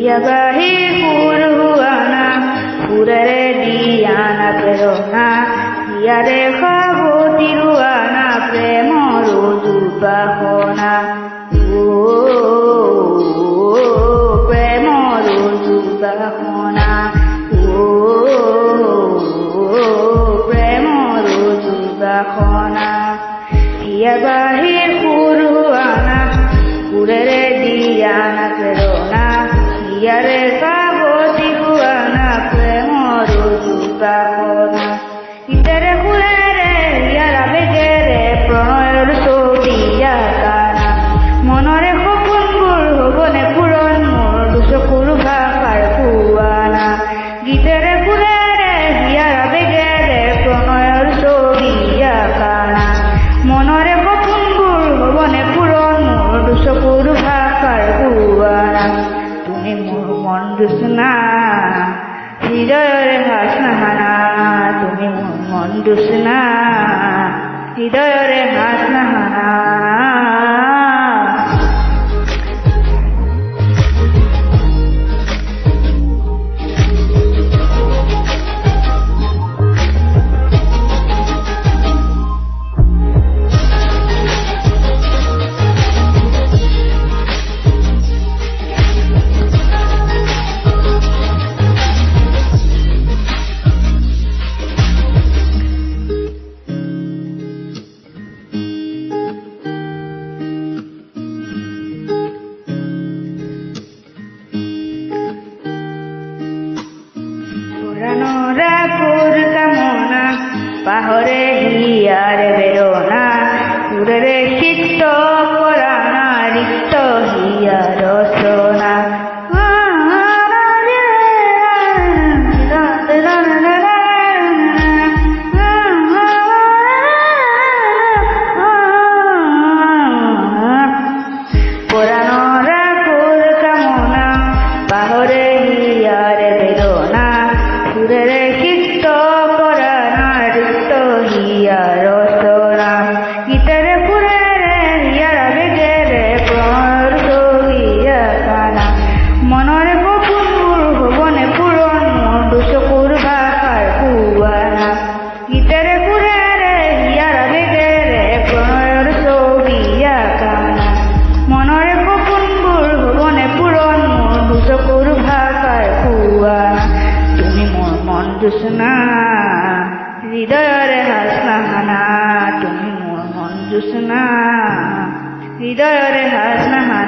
বাহি সুর হুয়ানা সুরেরে দিয়ানা প্রেরণা ইয়ারে খাবো তিরুয়ানা প্রেম রোজুবাহনা প্রেম রোজুবাহনা প্রেম রোজুবাহনা ইয়া বাহির সুর হুয়ানা সুরেরে দিয়ানা প্রেরণা ইয়ারে খাবো তিরুয়ানা প্রেম রোজুবাহনা ইতারে হুলেরে ইয়ারা বেগেরে প্রণয়ের ছবিয়া কানা মনরে সপোনবোৰ হবনে পূৰণ মোৰ দুচকুৰ ভাষাৰ খুৱানা গীতেৰে ফুলেৰে হিয়াৰা বেগেৰে প্ৰণয়ৰ ছবিয়া কানা মনৰে সপোনবোৰ হবনে পূৰণ মোৰ দুচকুৰ ভাষাৰ খুৱানা তুমি মোৰ মন দুচনা হৃদয়ৰে হাসনাহানা তুমি মোৰ মন দুচনা হৃদয়ৰে হাসনাহানা পুরানোরা পুর কামনা পাহরে হিয়ারে বেরোনা পুরে চিত্ত পরানা রিক্ত হিয়া রসনা পুরানোরা পুর কামনা পাহরে হিয়ারে বেরোনা সুরেরে চিত্ত পরানা রিক্ত হিয়া রসনা গীতেরে ফুরেরে হিয়ারা বেগেরে প্রণয়ের ছবিয়া কানা মনরে সপোনবোৰ হবনে পূৰণ মোৰ দুচকুৰ ভাষাৰ খুৱানা গীতেৰে ফুৰেৰে হিয়াৰা বেগেৰে প্ৰণয়ৰ ছবিয়া কানা মনৰে সপোনবোৰ হবনে পূৰণ মোৰ দুচকুৰ ভাষাৰ খুৱানা তুমি মোৰ মন দুচনা হৃদয়ৰে হাসনাহানা তুমি মোৰ মন দুচনা হৃদয়ৰে হাসনাহানা